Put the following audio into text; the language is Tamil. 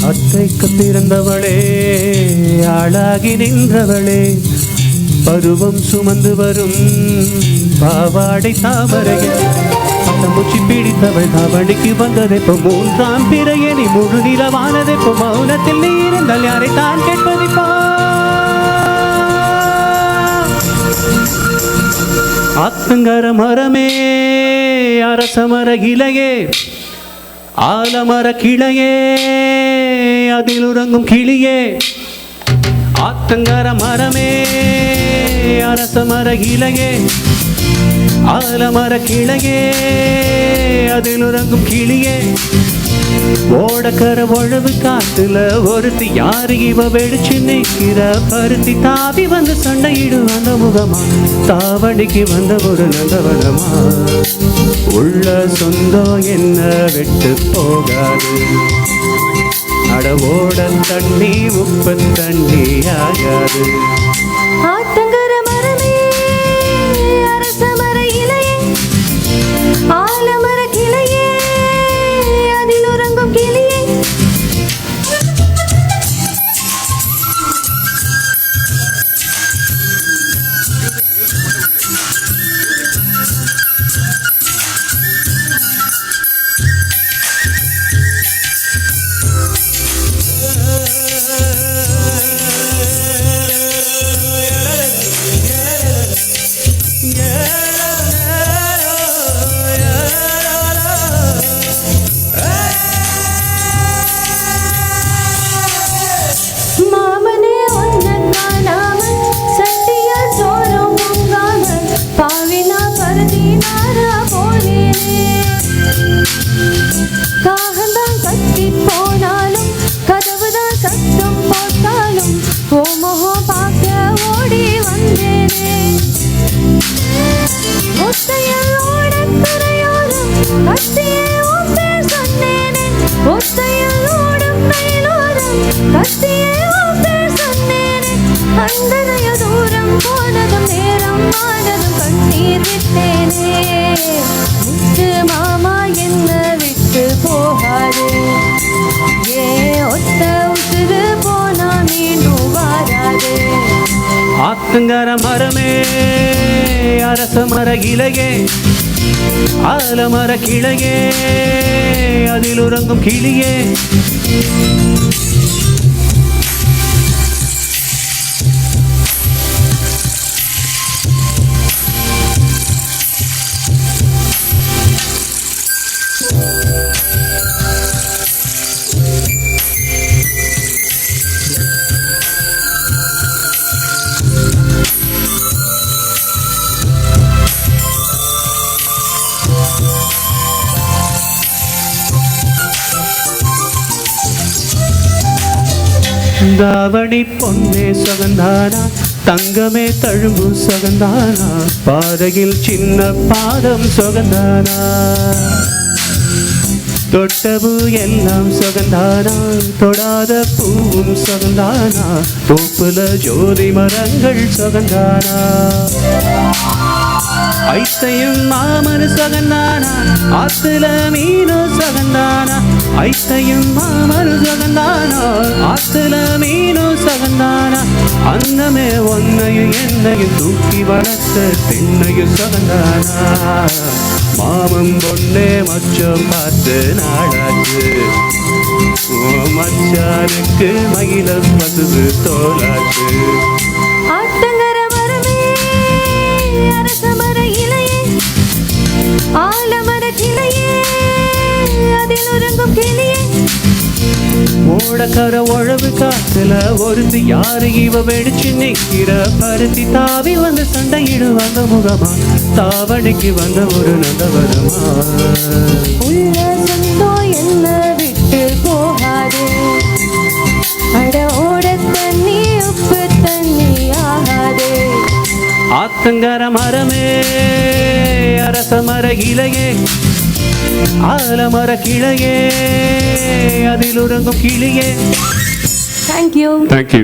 அத்தைக்கு பிறந்தவளே ஆளாகி நின்றவளே பருவம் சுமந்து வரும் பாவாடை தாமரையே பட்டமுச்சி பிடித்தவள் தாவணிக்கு வந்ததெப்போ மூன்றாம் பிறையே நீ முழு நிலவானதெப்போ மௌனத்தில் நீ இருந்தால் யாரை தான் கேட்பதிப்பா ஆத்தங்கர மரமே அரசமர இலையே ஆலமர கிளையே அதில் உறங்கும் கிளியே ஆத்தங்கர மரமே அரசமர இலையே ஆலமர கிளையே அதில் உறங்கும் கிளியே ஓடக்கர உழவு காட்டுல ஒருத்தி யாரு இவ வெடிச்சு நிற்கிற பருத்தி தாவி வந்து சண்டையிடு அந்த முகமா தாவணிக்கு வந்த ஒரு நந்தவனமா உள்ள சொந்தம் என்ன விட்டு போகாது அட ஓட தண்ணி உப்பு தண்ணி ஆகாது ஆத்தங்கர மரமே அரசமர இலையே ஆலமர கிளையே அதில் உறங்கும் கிளியே காகந்தான் கட்டி போனாலும் கதவுதான் சத்தம் போட்டாலும் ஓமோஹோ பார்க்க ஓடி வந்தேனே ஒத்தையில் ஓடக்கரையோரம் கத்தியே உன் பேர் சொன்னேனே ஒத்தையில் ஓடும் மயிலோரம் கத்தியே உன் பேர் சொன்னேனே அந்தனைய தூரம் போனதும் நேரம் ஆனதும் கண்ணீர் விட்டேனே முத்து மாமா என்ன விட்டு போகாது ஏ ஒத்த உசுறு போனா மீண்டும் வாராது ஆத்தங்கர மரமே அரசமர இலையே ஆலமர கிளையே அதில் உறங்கும் கிளியே தாவணி பொன்னே சகந்தானா தங்கமே தழும்பு சகந்தானா பாதையில் சின்ன பாதம் சுகந்தானா தொட்டபு எல்லாம் சுகந்தானா தொடாத பூவும் சுகந்தானா தோப்புல ஜோதி மரங்கள் சுகந்தானா ஐத்தையும் மாமனு சகந்தானா ஆத்துல மீனு சகந்தானா ஐத்தையும் மாமனு சகந்தானா ஆத்துல மீனு சகந்தானா அன்னமே ஒன்னையும் என்னையும் தூக்கி வளர்த்த பெண்ணையும் சகந்தானா மாமம் பொண்ணே மச்சம் பார்த்து நாடாச்சு மச்சானுக்கு மயில பசுவு தோலாச்சு ஆத்தங்கர மரமே அரசமர இலையே ஆலமர கிளையே அதில் உறங்கும் கிளியே ஓடக்கர உழவு காத்துல ஒருத்தி யாரு இவ வெடிச்சு நிற்கிற பருத்தி தாவி வந்து சண்டையிடுவாங்க முகமா தாவணிக்கு வந்த ஒரு நந்தவனமா உள்ள சொந்தம் என்ன விட்டு போகாது அட ஓட தண்ணி உப்பு தண்ணி ஆகாது ஆத்தங்கர மரமே அரசமர இலையே ஆலமர கிளையே அதில் உறங்கும் கிளியே தேங்க்யூ தேங்க்யூ